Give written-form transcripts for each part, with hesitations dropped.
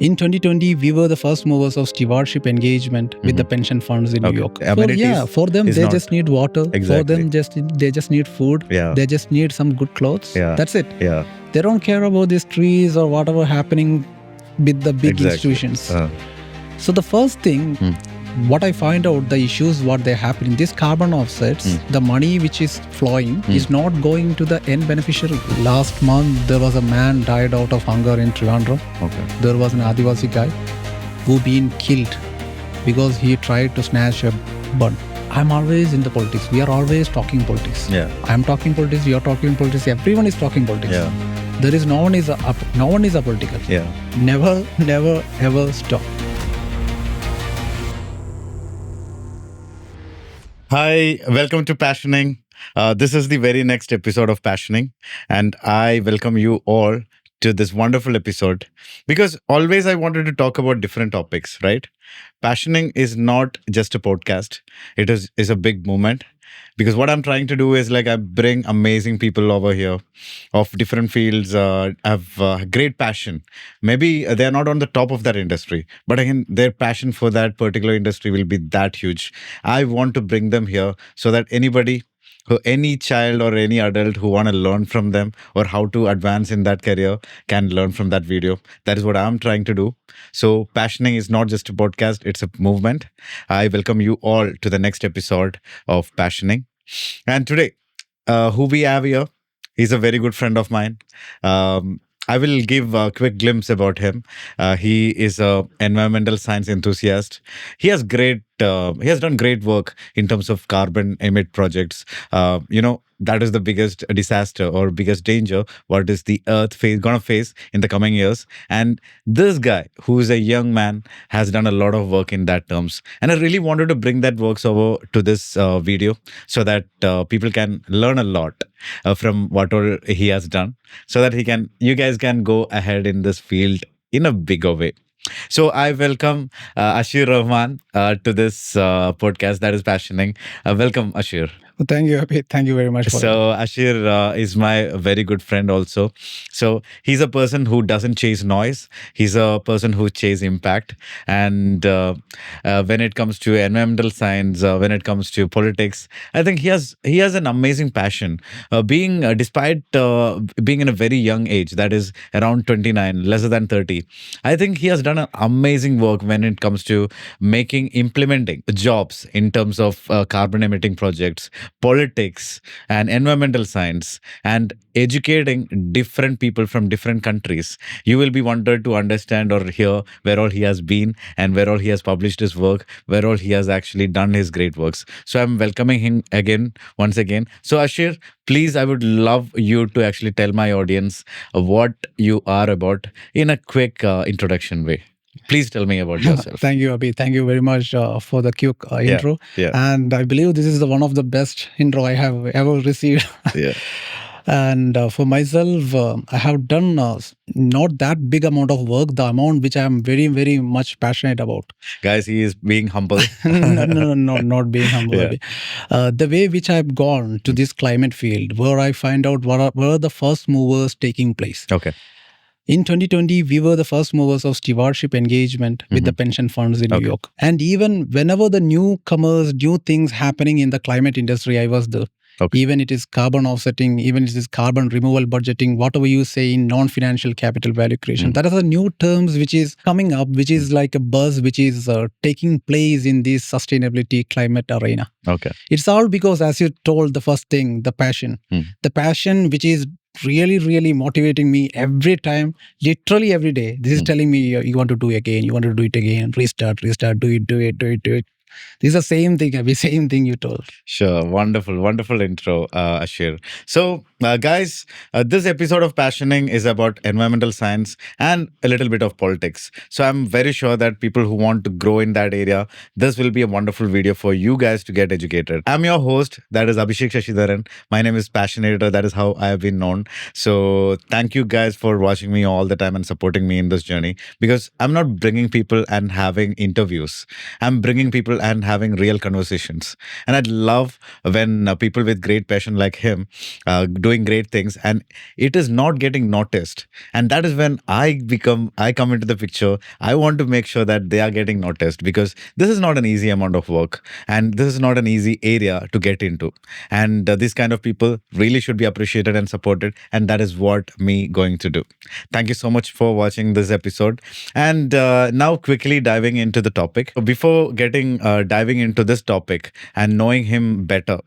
In 2020, we were the first movers of stewardship engagement with the pension funds in New York. Amenities For them, is they not- just need water. Exactly. For them, they just need food. Yeah. They just need some good clothes. Yeah. That's it. Yeah, They don't care about these trees or whatever happening with the big exactly. institutions. So the first thing, what I find out, the issues what they happen in these carbon offsets, the money which is flowing is not going to the end beneficiary. Last month, there was a man died out of hunger in Trivandrum. Okay. There was an Adivasi guy who been killed because he tried to snatch a bun. I'm always in the politics. We are always talking politics. Yeah. I'm talking politics. You are talking politics. Everyone is talking politics. Yeah. There is no one is apolitical. Yeah. Never, ever stop. Hi, welcome to Passioning. This is the very next episode of Passioning, and I welcome you all to this wonderful episode because always I wanted to talk about different topics, right? Passioning is not just a podcast. It is a big movement because what I'm trying to do is like I bring amazing people over here of different fields, have great passion. Maybe they're not on the top of that industry, but again, their passion for that particular industry will be that huge. I want to bring them here so that any child or any adult who want to learn from them or how to advance in that career can learn from that video. That is what I'm trying to do. So Passioning is not just a podcast, it's a movement. I welcome you all to the next episode of Passioning. And today, who we have here, he's a very good friend of mine. I will give a quick glimpse about him. He is a environmental science enthusiast. He has done great work in terms of carbon emit projects. That is the biggest disaster or biggest danger what is the earth gonna face in the coming years. And this guy, who is a young man, has done a lot of work in that terms. And I really wanted to bring that works over to this video so that people can learn a lot from what all he has done, so that you guys can go ahead in this field in a bigger way. So I welcome Asheer Rahman to this podcast that is Passioning. Welcome, Asheer. Thank you, Abhi. Thank you very much. So Asheer is my very good friend also. So he's a person who doesn't chase noise. He's a person who chases impact. And when it comes to environmental science, when it comes to politics, I think he has an amazing passion. Despite being in a very young age, that is around 29, lesser than 30, I think he has done an amazing work when it comes to implementing jobs in terms of carbon emitting projects, politics and environmental science, and educating different people from different countries. You will be wondered to understand or hear where all he has been and where all he has published his work, where all he has actually done his great works. So I'm welcoming him once again. So Asheer, please, I would love you to actually tell my audience what you are about in a quick introduction way. Please tell me about yourself. Thank you, Abhi. Thank you very much for the quick intro. Yeah. And I believe this is one of the best intro I have ever received. Yeah. And for myself, I have done not that big amount of work, the amount which I am very, very much passionate about. Guys, he is being humble. No, not being humble. Yeah. Abhi. The way which I've gone to this climate field, where I find out what are the first movers taking place. Okay. In 2020, we were the first movers of stewardship engagement with the pension funds in New York. And even whenever the newcomers, new things happening in the climate industry, I was there. Okay. Even it is carbon offsetting, even it is carbon removal budgeting, whatever you say in non-financial capital value creation. That is a new terms which is coming up, which is like a buzz which is taking place in this sustainability climate arena. Okay. It's all because, as you told, the first thing, the passion. The passion which is really, really motivating me every time, literally every day. This is telling me you want to do it again, you want to do it again, restart, do it. This is the same thing you told. Sure. Wonderful intro, Asheer. So, guys, this episode of Passioning is about environmental science and a little bit of politics. So, I'm very sure that people who want to grow in that area, this will be a wonderful video for you guys to get educated. I'm your host, that is Abhishek Shashidharan. My name is Passionator, that is how I have been known. So, thank you guys for watching me all the time and supporting me in this journey, because I'm not bringing people and having interviews. I'm bringing people and having real conversations. And I love when people with great passion like him doing great things, and it is not getting noticed. And that is when I come into the picture. I want to make sure that they are getting noticed, because this is not an easy amount of work, and this is not an easy area to get into. And these kind of people really should be appreciated and supported, and that is what me going to do. Thank you so much for watching this episode. And now quickly diving into the topic. Before getting diving into this topic and knowing him better,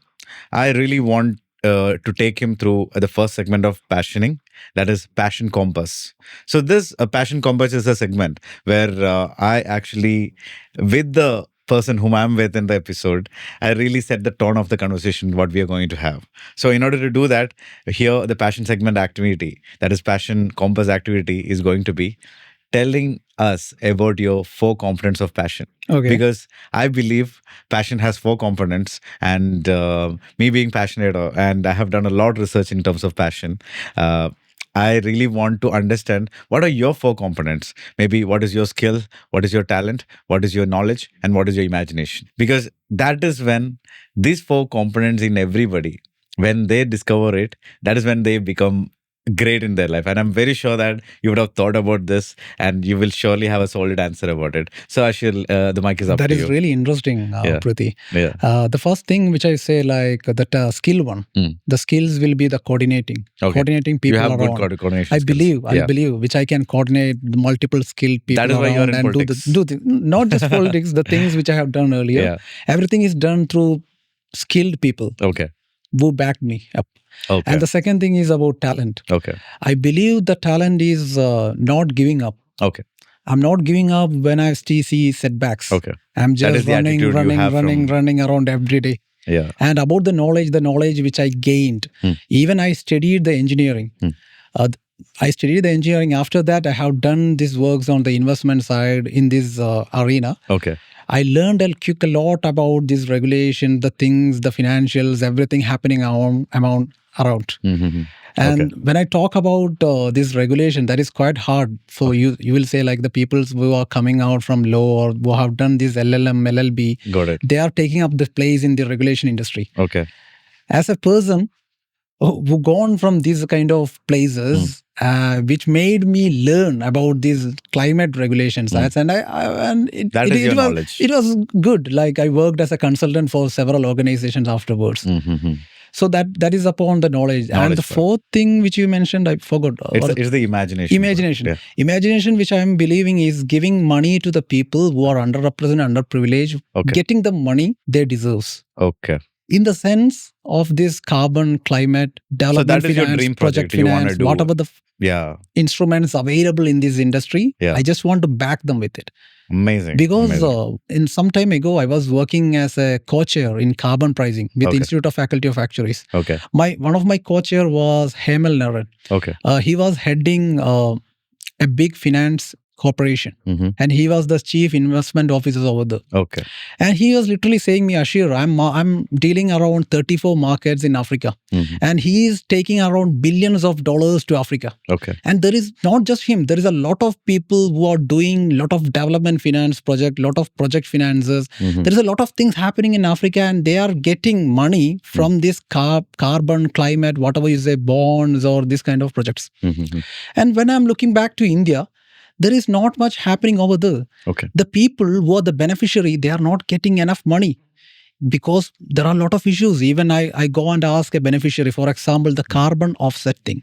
I really want to take him through the first segment of passioning, that is Passion Compass. So this Passion Compass is a segment where I actually, with the person whom I'm with in the episode, I really set the tone of the conversation, what we are going to have. So in order to do that, here the passion segment activity, that is Passion Compass activity, is going to be telling us about your 4 components of passion. Okay. Because I believe passion has 4 components, and me being passionate, and I have done a lot of research in terms of passion. I really want to understand what are your 4 components. Maybe what is your skill, what is your talent, what is your knowledge, and what is your imagination. Because that is when these 4 components in everybody, when they discover it, that is when they become great in their life. And I'm very sure that you would have thought about this, and you will surely have a solid answer about it. So Ashil, the mic is up That to is you. really interesting, Yeah. Priti. Yeah. The first thing which I say, like that skill one, Mm. the skills will be the coordinating, Okay. coordinating You people have good around. coordination I skills. believe, I Yeah. believe, which I can coordinate the multiple skilled people That is why you are around in and politics. do the not just politics, the things which I have done earlier. Yeah. Everything is done through skilled people Okay. who backed me up. Okay. And the second thing is about talent. Okay. I believe the talent is not giving up. Okay. I'm not giving up when I still see setbacks. Okay. I'm That is just the running, attitude you have from- running around every day. Yeah. And about the knowledge which I gained, even I studied the engineering. I studied the engineering. After that, I have done these works on the investment side in this arena. Okay. I learned a lot about this regulation, the things, the financials, everything happening around. Mm-hmm. And when I talk about this regulation, that is quite hard. So you will say like the people who are coming out from law or who have done this LLM, LLB, Got it. they are taking up the place in the regulation industry. Okay. As a person who gone from these kind of places, which made me learn about these climate regulations, and it That is your was, knowledge. It was good. Like I worked as a consultant for several organizations afterwards. Mm-hmm. So that is upon the knowledge. And the Knowledge part. fourth thing which you mentioned, I forgot. It's the imagination. Imagination. Yeah. Imagination, which I am believing is giving money to the people who are underrepresented, underprivileged, Okay. getting the money they deserve. Okay. In the sense of this carbon, climate, development, that is your finance, dream project project you wanna finance, do. whatever the Yeah. instruments available in this industry, Yeah. I just want to back them with it. Amazing. Because Amazing. in some time ago, I was working as a co-chair in carbon pricing with Okay. Institute of Faculty of Actuaries. Okay. One of my co-chair was Hemal Naran. Okay. He was heading a big finance corporation, Mm-hmm. and he was the chief investment officer over there. Okay. And he was literally saying me, Asheer, I'm dealing around 34 markets in Africa, Mm-hmm. and he is taking around billions of dollars to Africa. Okay. And there is not just him, there is a lot of people who are doing lot of development finance project, lot of project finances. Mm-hmm. There is a lot of things happening in Africa, and they are getting money from this carbon, climate, whatever you say, bonds or this kind of projects. Mm-hmm. And when I'm looking back to India, there is not much happening over there. Okay. The people who are the beneficiary, they are not getting enough money because there are a lot of issues. Even I go and ask a beneficiary, for example, the carbon offsetting.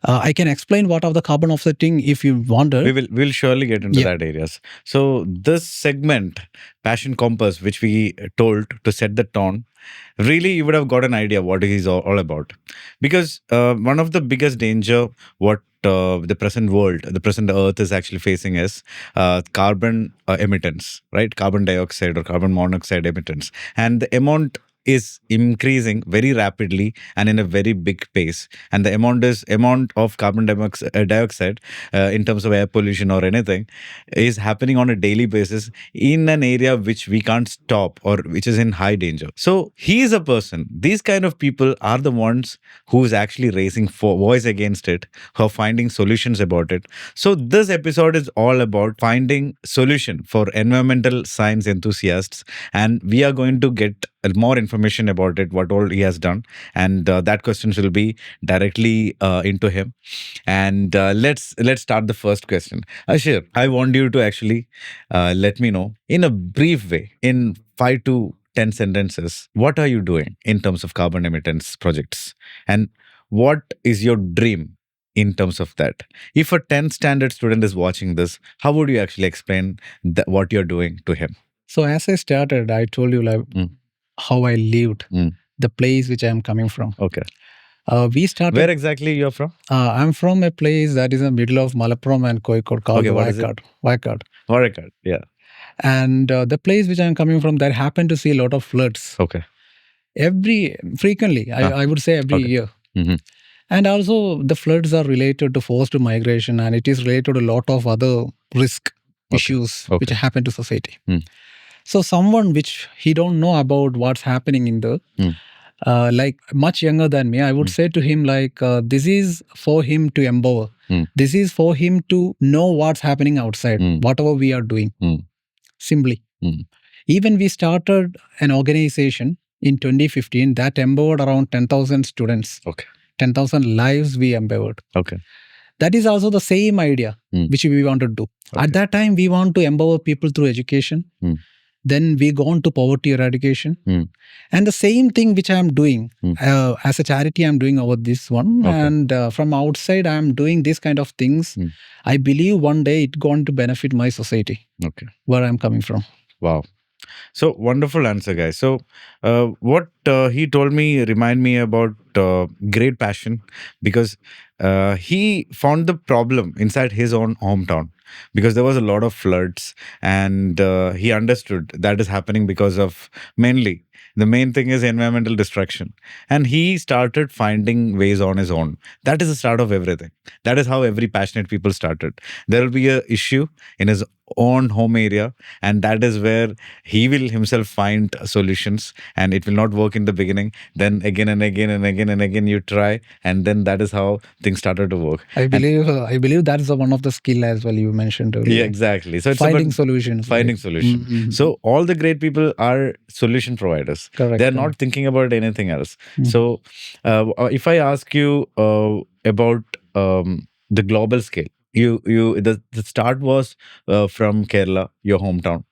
I can explain what are the carbon offsetting if you wonder. We'll surely get into Yeah. that areas. So this segment, Passion Compass, which we told to set the tone, really you would have got an idea what it is all about. Because one of the biggest danger what the present world, the present earth is actually facing is carbon emittance, right? Carbon dioxide or carbon monoxide emittance. And the amount is increasing very rapidly and in a very big pace, and the amount of carbon dioxide in terms of air pollution or anything is happening on a daily basis in an area which we can't stop or which is in high danger. So he is a person. These kind of people are the ones who is actually raising for voice against it, who are finding solutions about it. So this episode is all about finding solution for environmental science enthusiasts, and we are going to get more information about it, what all he has done, and that questions will be directly into him. And let's start the first question. Asheer, I want you to actually let me know in a brief way, in 5 to 10 sentences, what are you doing in terms of carbon emittance projects, and what is your dream in terms of that? If a 10th standard student is watching this, how would you actually explain what you're doing to him? So as I started, I told you like how I lived, the place which I am coming from. Okay. We started. Where exactly you're from? I'm from a place that is in the middle of Malappuram and Kozhikode called Vaykad. Vaykad, yeah. And the place which I'm coming from, that happened to see a lot of floods. Okay. Frequently, I would say every year. And also the floods are related to forced migration, and it is related to a lot of other risk issues which happen to society. So someone which he don't know about what's happening in the like much younger than me, I would say to him like this is for him to empower. This is for him to know what's happening outside, whatever we are doing. Simply. Even we started an organization in 2015 that empowered around 10,000 students. 10,000 lives we empowered. That is also the same idea which we want to do. At that time, we want to empower people through education. Then we go on to poverty eradication. And the same thing which I am doing as a charity, I am doing over this one. And from outside, I am doing this kind of things. I believe one day it's going to benefit my society, where I'm coming from. Wow. So wonderful answer, guys. So what he told me remind me about great passion, because he found the problem inside his own hometown, because there was a lot of floods, and he understood that is happening because of mainly the main thing is environmental destruction, and he started finding ways on his own. That is the start of everything. That is how every passionate people started. There will be a issue in his own home area, and that is where he will himself find solutions, and it will not work in the beginning, then again and again and again and again you try, and then that is how things started to work. I believe that is one of the skill as well you mentioned earlier. Yeah, exactly. So it's finding solutions. Finding solutions. So all the great people are solution providers. Correct. They're not thinking about anything else. So if I ask you about the global scale, the start was from Kerala, your hometown.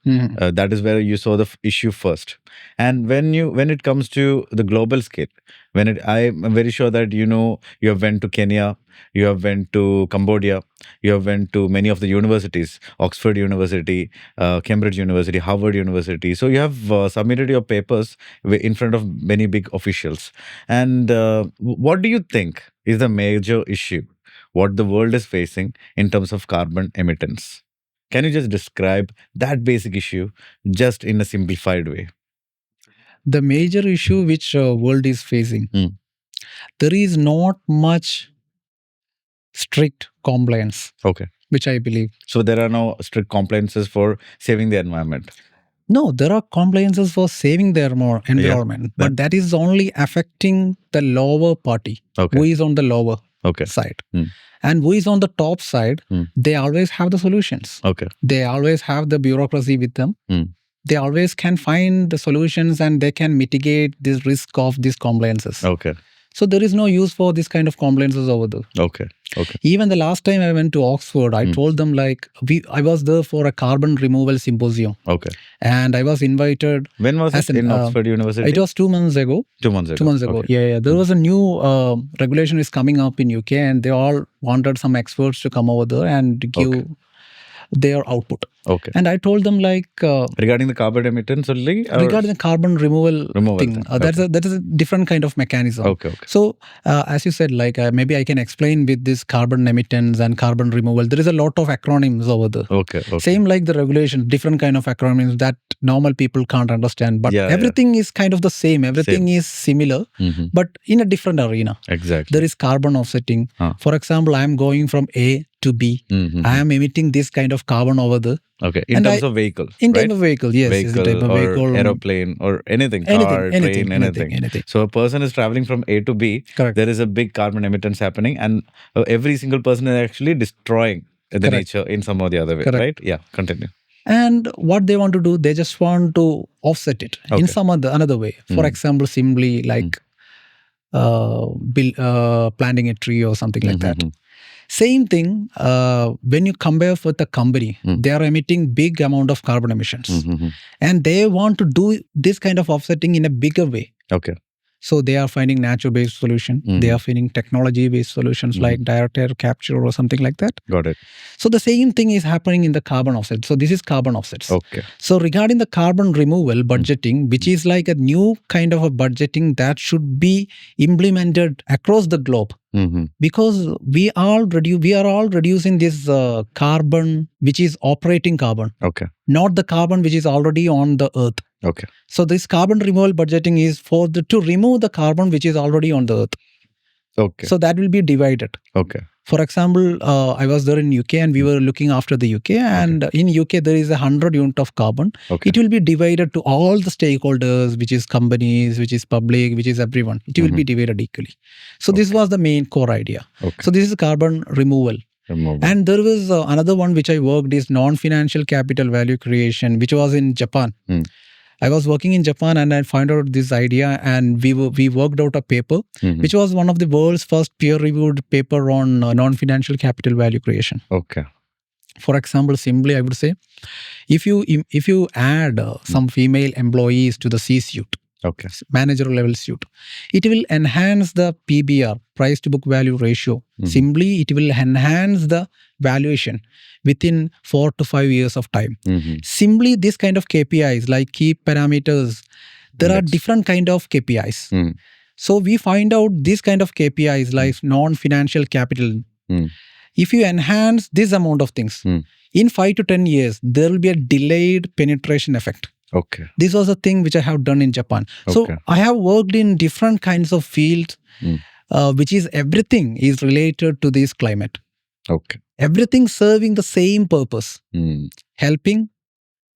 That is where you saw the issue first. And when it comes to the global scale, I'm very sure that you have went to Kenya, you have went to Cambodia, you have went to many of the universities, Oxford University, Cambridge University, Harvard University. So you have submitted your papers in front of many big officials. And what do you think is the major issue what the world is facing in terms of carbon emittance? Can you just describe that basic issue just in a simplified way? The major issue which world is facing, there is not much strict compliance. Which I believe. So there are no strict compliances for saving the environment. No, there are compliances for saving the environment, but that is only affecting the lower party, who is on the lower side. And who is on the top side, they always have the solutions. They always have the bureaucracy with them. They always can find the solutions, and they can mitigate this risk of these compliances. So there is no use for this kind of compliances over there. Even the last time I went to Oxford, I told them like I was there for a carbon removal symposium. And I was invited. When was it in Oxford University? It was 2 months ago. 2 months ago. Yeah. There was a new regulation is coming up in UK, and they all wanted some experts to come over there and give their output. Okay. And I told them Regarding the carbon emittance only? regarding the carbon removal thing, thing. that is a different kind of mechanism. Okay. So as you said, maybe I can explain with this carbon emittance and carbon removal. There is a lot of acronyms over there. Okay. Same like the regulation, different kind of acronyms that normal people can't understand. But Yeah, everything is kind of the same. Everything is similar, but in a different arena. Exactly. There is carbon offsetting. For example, I am going from A to B. I am emitting this kind of carbon over there. Okay. In terms of vehicle. In right? terms of vehicle, yes. Vehicle, In type of or vehicle, aeroplane or anything. Car, train, anything. So a person is traveling from A to B. Correct. There is a big carbon emittance happening, and every single person is actually destroying the nature in some or the other way. Correct. Right? Yeah. Continue. And what they want to do, they just want to offset it in some another way. For example, simply like planting a tree or something like that. Same thing, when you compare with the company, they are emitting big amount of carbon emissions. And they want to do this kind of offsetting in a bigger way. Okay. So they are finding natural-based solution. They are finding technology-based solutions like direct air capture or something like that. Got it. So the same thing is happening in the carbon offset. So this is carbon offsets. Okay. So regarding the carbon removal budgeting, which is like a new kind of a budgeting that should be implemented across the globe. Because we are all reducing this carbon which is operating carbon. Okay. Not the carbon which is already on the earth. Okay. So this carbon removal budgeting is to remove the carbon which is already on the earth. Okay. So that will be divided. Okay. For example, I was there in UK and we were looking after the UK, and in UK there is 100 unit of carbon. It will be divided to all the stakeholders, which is companies, which is public, which is everyone. It will be divided equally. So this was the main core idea. So this is carbon removal. And there was another one which I worked is non-financial capital value creation, which was in Japan. I was working in Japan and I found out this idea, and we worked out a paper, which was one of the world's first peer-reviewed paper on non-financial capital value creation. Okay. For example, simply I would say, if you add some female employees to the C-suite, manager level suite, it will enhance the PBR, price to book value ratio. Simply, it will enhance the valuation within 4 to 5 years of time. Simply, this kind of KPIs like key parameters, there are different kind of KPIs. So we find out this kind of KPIs like non-financial capital. If you enhance this amount of things, in 5 to 10 years, there will be a delayed penetration effect. Okay. This was a thing which I have done in Japan. So I have worked in different kinds of fields, which is everything is related to this climate. Okay. Everything serving the same purpose, helping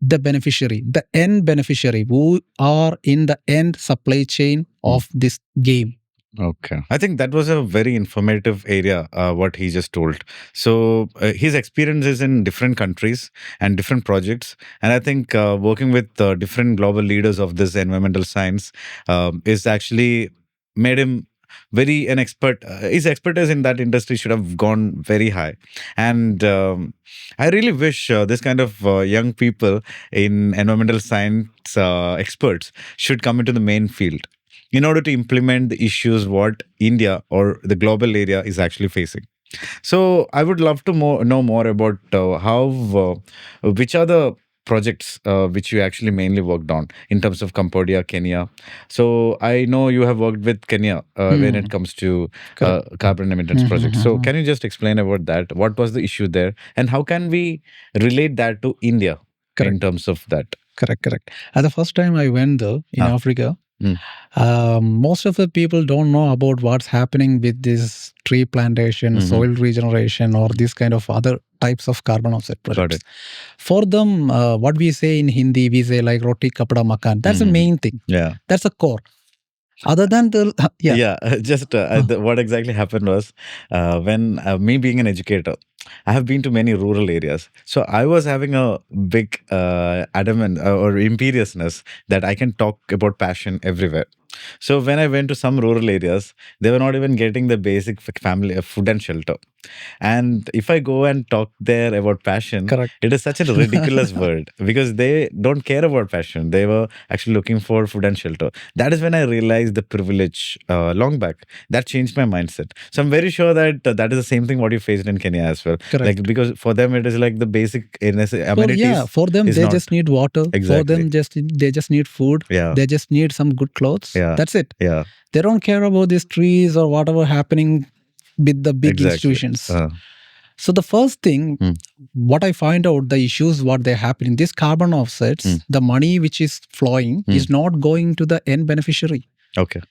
the beneficiary, the end beneficiary who are in the end supply chain of this game. Okay. I think that was a very informative area, what he just told. So his experience is in different countries and different projects. And I think working with different global leaders of this environmental science is actually made him very an expert. His expertise in that industry should have gone very high. And I really wish this kind of young people in environmental science experts should come into the main field in order to implement the issues what India or the global area is actually facing. So I would love to know more about which are the projects which you actually mainly worked on in terms of Cambodia, Kenya. So I know you have worked with Kenya when it comes to carbon emittance projects. So can you just explain about that? What was the issue there? And how can we relate that to India in terms of that? Correct. The first time I went there in Africa, most of the people don't know about what's happening with this tree plantation, soil regeneration, or this kind of other types of carbon offset projects. For them, what we say in Hindi, we say like roti, kapda, makan. That's the main thing. Yeah. That's a core. Other than the what exactly happened was when me being an educator, I have been to many rural areas. So I was having a big adamant or imperiousness that I can talk about passion everywhere. So when I went to some rural areas, they were not even getting the basic family food and shelter. And if I go and talk there about passion, it is such a ridiculous word because they don't care about passion. They were actually looking for food and shelter. That is when I realized the privilege long back. That changed my mindset. So I'm very sure that that is the same thing what you faced in Kenya as well. Correct. Like, because for them it is like the basic amenities. For them is they not- just need water. For Exactly. them they just need food. Yeah. They just need some good clothes. Yeah. That's it. Yeah. They don't care about these trees or whatever happening with the big Exactly. institutions. So the first thing, what I find out, the issues what they happen in these carbon offsets, the money which is flowing is not going to the end beneficiary. Okay.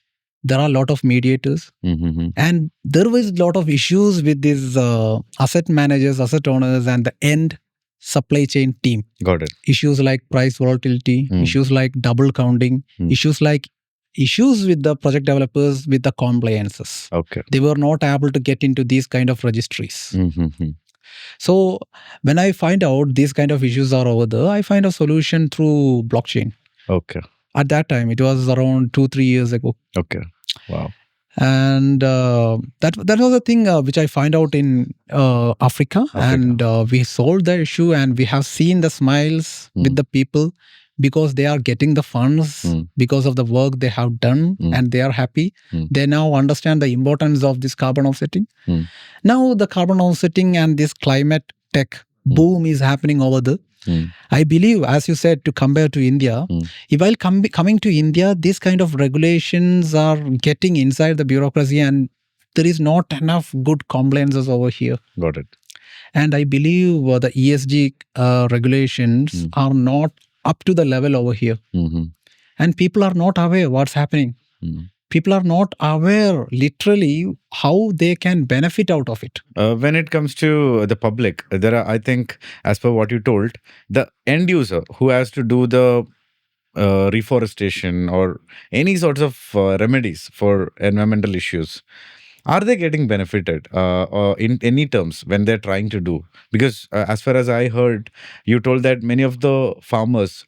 There are a lot of mediators, and there was a lot of issues with these asset managers, asset owners, and the end supply chain team. Got it. Issues like price volatility, issues like double counting, issues with the project developers with the compliances. Okay. They were not able to get into these kind of registries. So when I find out these kind of issues are over there, I find a solution through blockchain. Okay. At that time, it was around 2-3 years ago. Okay. Wow. And that was a thing which I find out in Africa. And we solved the issue, and we have seen the smiles with the people because they are getting the funds because of the work they have done, and they are happy. They now understand the importance of this carbon offsetting. Now the carbon offsetting and this climate tech boom is happening over there. I believe, as you said, to compare to India, if while coming to India, these kind of regulations are getting inside the bureaucracy, and there is not enough good compliances over here. Got it. And I believe the ESG regulations are not up to the level over here. And people are not aware what's happening. People are not aware literally how they can benefit out of it. When it comes to the public, there are, I think, as per what you told, the end user who has to do the reforestation or any sorts of remedies for environmental issues, are they getting benefited in any terms when they're trying to do? Because as far as I heard, you told that many of the farmers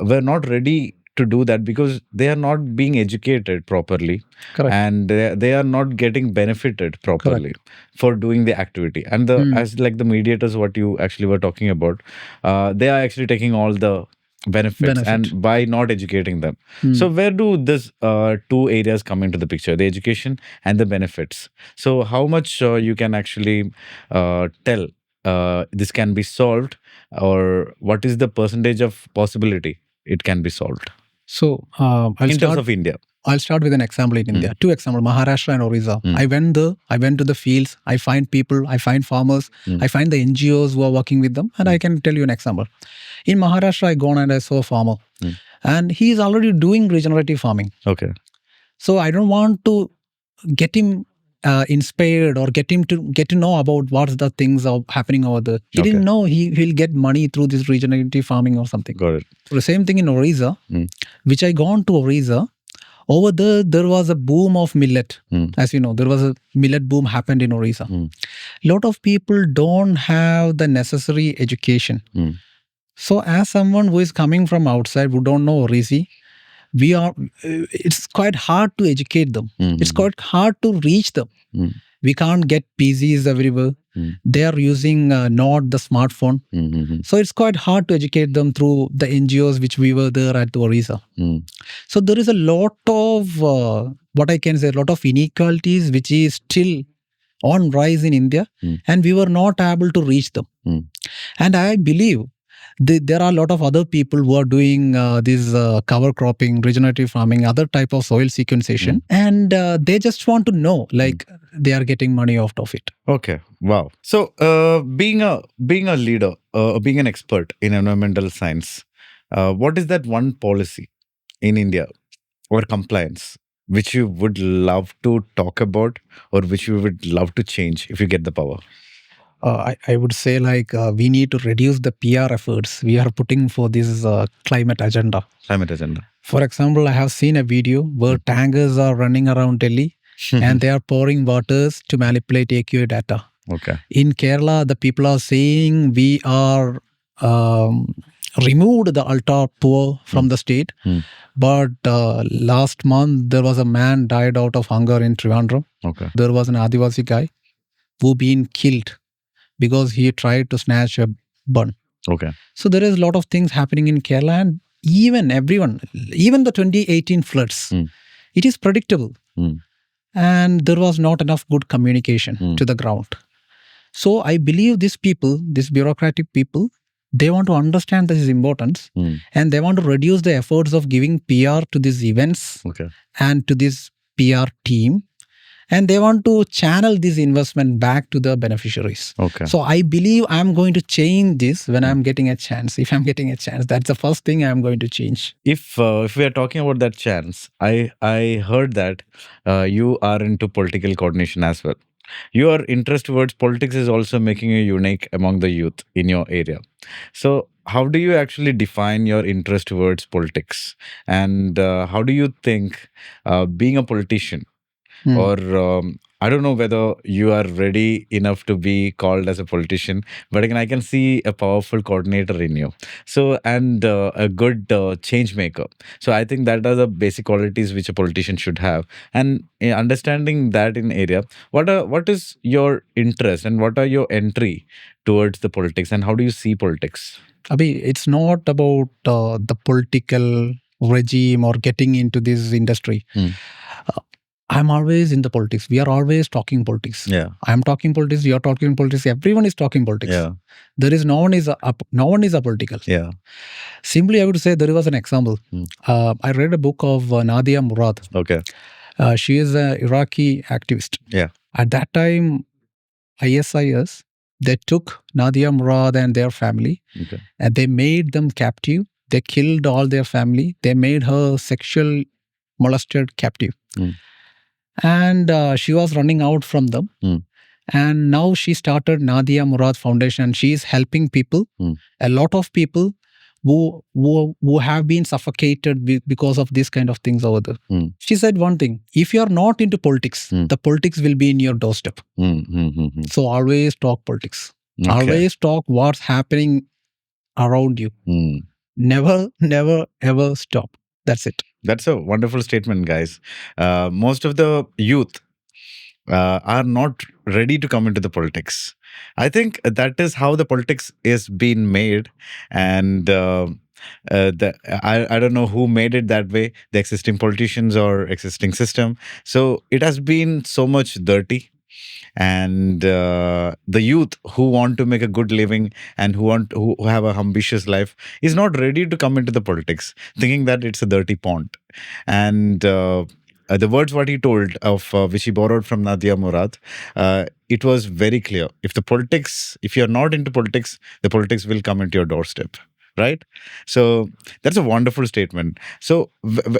were not ready to do that because they are not being educated properly. Correct. And they are not getting benefited properly for doing the activity. And as like the mediators, what you actually were talking about, they are actually taking all the benefits and by not educating them. So where do this two areas come into the picture, the education and the benefits? So how much you can actually tell this can be solved, or what is the percentage of possibility it can be solved? So in terms of India, I'll start with an example in India. 2 examples, Maharashtra and Orissa. I went there, I went to the fields, I find people, I find farmers, I find the NGOs who are working with them, and I can tell you an example. In Maharashtra, I gone and I saw a farmer, and he is already doing regenerative farming. Okay. So I don't want to get him inspired or get him to get to know about what's the things are happening over there. He didn't know he'll get money through this regenerative farming or something. Got it. So the same thing in Orissa, which I gone to Orissa. Over there was a boom of millet. As you know, there was a millet boom happened in Orissa. Lot of people don't have the necessary education. So as someone who is coming from outside, who don't know Orissa, it's quite hard to educate them. It's quite hard to reach them. We can't get PCs everywhere. They are using not the smartphone. So it's quite hard to educate them through the NGOs which we were there at Orissa. So there is a lot of, what I can say, a lot of inequalities which is still on rise in India, and we were not able to reach them. And I believe there are a lot of other people who are doing this cover cropping, regenerative farming, other type of soil sequencing, and they just want to know, like, they are getting money out of it. Okay. Wow. So being a leader, being an expert in environmental science, what is that one policy in India or compliance which you would love to talk about, or which you would love to change if you get the power? I would say, like, we need to reduce the PR efforts we are putting for this climate agenda. Climate agenda. For example, I have seen a video where tankers are running around Delhi and they are pouring waters to manipulate AQA data. Okay. In Kerala, the people are saying we are removed the ultra poor from the state. But last month, there was a man died out of hunger in Trivandrum. Okay. There was an Adivasi guy who been killed because he tried to snatch a bun. Okay. So there is a lot of things happening in Kerala, and even the 2018 floods, it is predictable. And there was not enough good communication to the ground. So I believe these people, these bureaucratic people, they want to understand this importance and they want to reduce the efforts of giving PR to these events and to this PR team. And they want to channel this investment back to the beneficiaries. So I believe I'm going to change this when I'm getting a chance. If I'm getting a chance, that's the first thing I'm going to change. If we are talking about that chance, I heard that you are into political coordination as well. Your interest towards politics is also making you unique among the youth in your area. So, how do you actually define your interest towards politics? And how do you think being a politician, or I don't know whether you are ready enough to be called as a politician, but again, I can see a powerful coordinator in you. So, and a good change maker. So, I think that are the basic qualities which a politician should have. And understanding that in area, what is your interest and what are your entry towards the politics, and how do you see politics? Abhi, it's not about the political regime or getting into this industry. I'm always in the politics. We are always talking politics. I'm talking politics. You're talking politics. Everyone is talking politics. There is no one is apolitical. Simply, I would say there was an example. I read a book of Nadia Murad. She is an Iraqi activist. At that time, ISIS, they took Nadia Murad and their family and they made them captive. They killed all their family. They made her sexual molested captive. And she was running out from them. And now she started Nadia Murad Foundation. She is helping people, a lot of people who have been suffocated because of this kind of things over there. She said one thing: if you are not into politics, the politics will be in your doorstep. So always talk politics. Always talk what's happening around you. Never, never, ever stop. That's it. That's a wonderful statement, guys. Most of the youth are not ready to come into the politics. I think that is how the politics is being made. And I don't know who made it that way, the existing politicians or existing system. So it has been so much dirty. And the youth who want to make a good living and who have a ambitious life is not ready to come into the politics, thinking that it's a dirty pond. And the words what he told of which he borrowed from Nadia Murad, it was very clear. If you're not into politics, the politics will come into your doorstep. Right. So that's a wonderful statement. So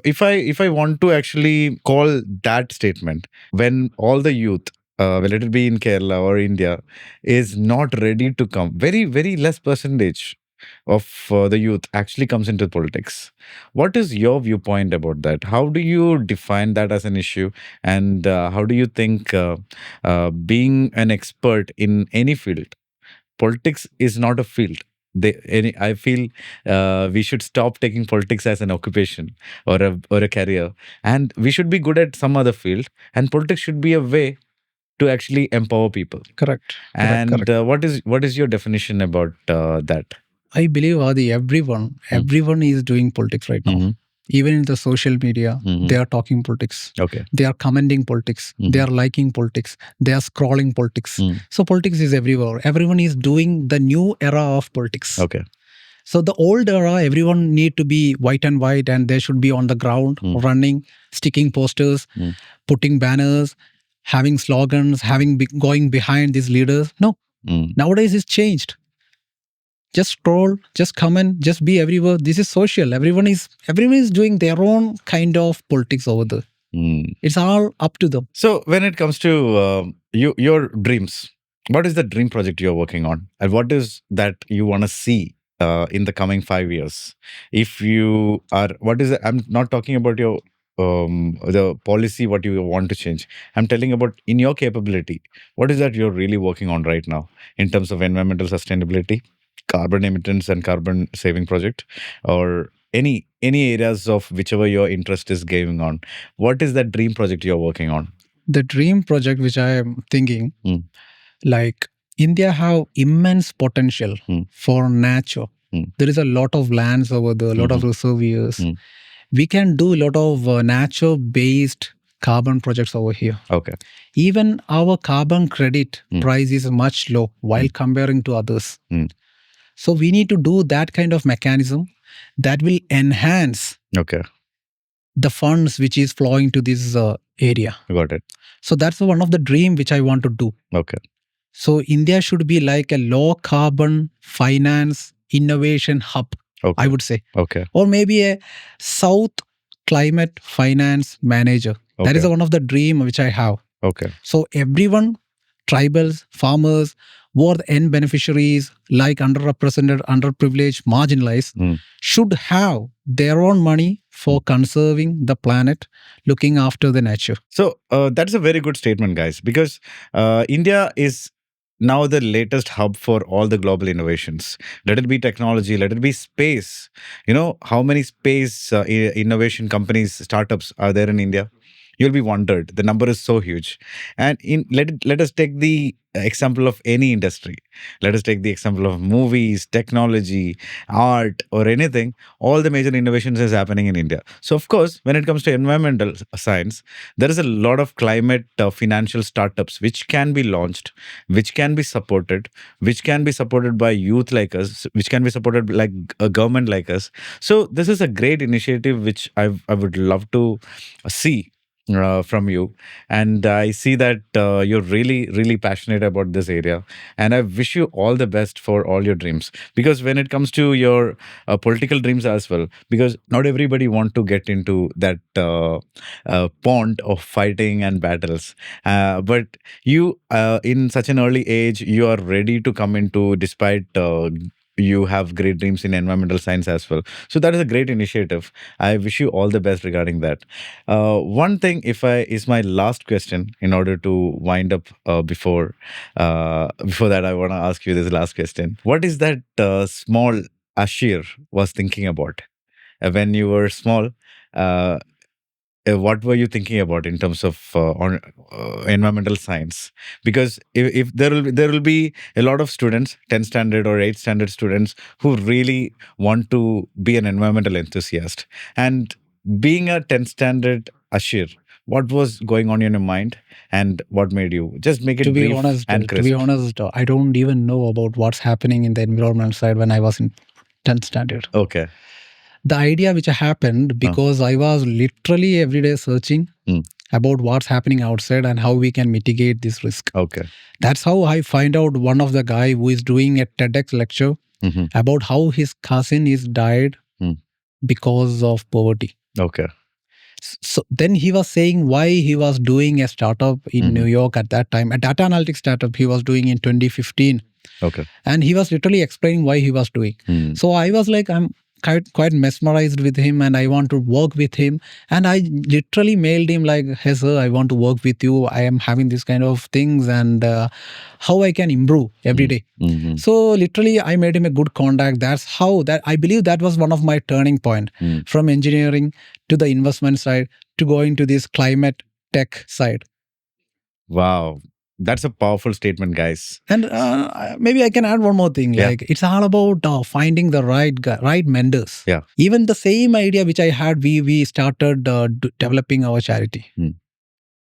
if I want to actually call that statement, when all the youth, let it be in Kerala or India, is not ready to come, very, very less percentage of the youth actually comes into politics. What is your viewpoint about that? How do you define that as an issue? And how do you think being an expert in any field, politics is not a field. I feel we should stop taking politics as an occupation or a career, and we should be good at some other field. And politics should be a way to actually empower people. Correct. And correct. What is your definition about that? I believe Adi, everyone is doing politics right now. Even in the social media, they are talking politics. They are commenting politics. They are liking politics. They are scrolling politics. So politics is everywhere. Everyone is doing the new era of politics. So the old era, everyone need to be white and white, and they should be on the ground, running, sticking posters, putting banners, having slogans, going behind these leaders. No, nowadays it's changed. Just scroll, just comment, just be everywhere. This is social. Everyone is doing their own kind of politics over there. It's all up to them. So when it comes to your dreams, what is the dream project you're working on, and what is that you want to see in the coming 5 years? If you are, what is it? I'm not talking about your the policy what you want to change. I'm telling about in your capability. What is that you're really working on right now in terms of environmental sustainability, carbon emittance and carbon saving project, or any areas of whichever your interest is going on? What is that dream project you're working on? The dream project which I am thinking, like India have immense potential for nature. There is a lot of lands over there, a lot of reservoirs. We can do a lot of nature-based carbon projects over here. Okay. Even our carbon credit Mm. price is much low while comparing to others. Mm. So we need to do that kind of mechanism that will enhance Okay. the funds which is flowing to this area. Got it. So that's one of the dream which I want to do. Okay. So India should be like a low carbon finance innovation hub, Okay. I would say, Okay. or maybe a South climate finance manager. That is Okay. one of the dream which I have. Okay. So everyone, tribals, farmers, who are the end beneficiaries, like underrepresented, underprivileged, marginalized, Mm. should have their own money for conserving the planet, looking after the nature. So that's a very good statement, guys, because India is now the latest hub for all the global innovations. Let it be technology, let it be space. You know how many space innovation companies, startups are there in India? You'll be wondered. The number is so huge. And let us take the example of any industry. Let us take the example of movies, technology, art, or anything. All the major innovations is happening in India. So of course, when it comes to environmental science, there is a lot of climate financial startups which can be launched, which can be supported, which can be supported by youth like us, which can be supported like a government like us. So this is a great initiative which I would love to see from you, and I see that you're really passionate about this area, and I wish you all the best for all your dreams, because when it comes to your political dreams as well, because not everybody want to get into that pond of fighting and battles, but you in such an early age you are ready to come into, despite you have great dreams in environmental science as well. So that is a great initiative. I wish you all the best regarding that. One thing, if I is my last question, in order to wind up before that, I want to ask you this last question. What is that small Asheer was thinking about when you were small? Uh, what were you thinking about in terms of on environmental science? Because if there will be a lot of students, 10th standard or 8th standard students, who really want to be an environmental enthusiast, and being a 10th standard Ashir, what was going on in your mind, and what made you just make it To be brief honest, and crisp? I don't even know about what's happening in the environment side when I was in 10th standard. Okay. The idea which happened because I was literally every day searching about what's happening outside and how we can mitigate this risk. Okay. That's how I find out one of the guy who is doing a TEDx lecture about how his cousin is died because of poverty. Okay. So then he was saying why he was doing a startup in New York at that time, a data analytics startup he was doing in 2015. Okay. And he was literally explaining why he was doing. So I was like, I'm quite mesmerized with him and I want to work with him. And I literally mailed him like, hey sir, I want to work with you. I am having this kind of things and how I can improve every day. So literally I made him a good contact. That's how that I believe that was one of my turning point from engineering to the investment side to going to this climate tech side. Wow. That's a powerful statement, guys. And maybe I can add one more thing. Yeah. Like it's all about finding the right mentors. Yeah. Even the same idea which I had, we started developing our charity,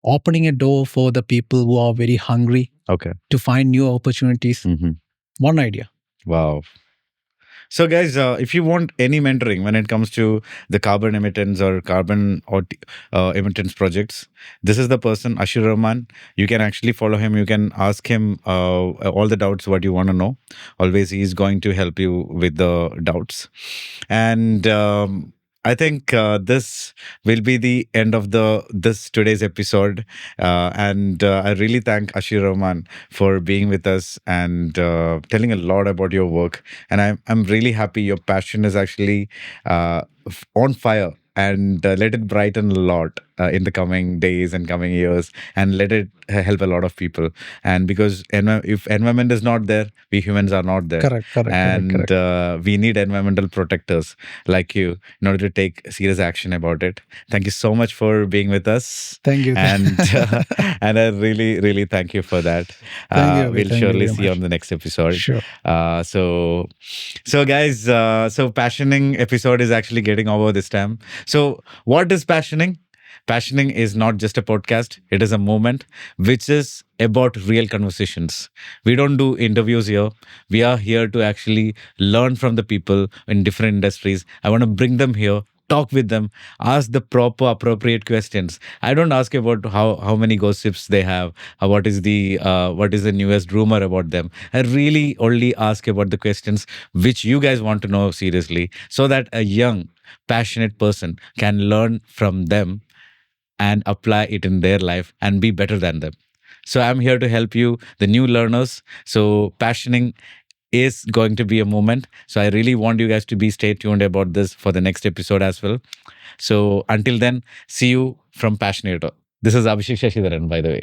opening a door for the people who are very hungry. Okay. To find new opportunities. One idea. Wow. So, guys, if you want any mentoring when it comes to the carbon emittance or carbon or emittance projects, this is the person, Asheer Rahman. You can actually follow him. You can ask him all the doubts what you want to know. Always, he is going to help you with the doubts. And I think this will be the end of this today's episode. And I really thank Asheer Rahman for being with us and telling a lot about your work. And I'm really happy your passion is actually on fire, and let it brighten a lot in the coming days and coming years, and let it help a lot of people. And because if environment is not there, we humans are not there. Correct. And we need environmental protectors like you in order to take serious action about it. Thank you so much for being with us. Thank you. And and I really thank you for that. Thank you. We'll Thank surely you see you on the next episode. Sure. So guys, so passioning episode is actually getting over this time. So what is passioning? Passioning is not just a podcast, it is a moment which is about real conversations. We don't do interviews here. We are here to actually learn from the people in different industries. I want to bring them here, talk with them, ask the proper, appropriate questions. I don't ask about how many gossips they have, what is the newest rumor about them. I really only ask about the questions which you guys want to know seriously, so that a young, passionate person can learn from them and apply it in their life and be better than them. So I'm here to help you, the new learners. So passioning is going to be a moment. So I really want you guys to be stay tuned about this for the next episode as well. So until then, see you from Passionator. This is Abhishek Shashidharan, by the way.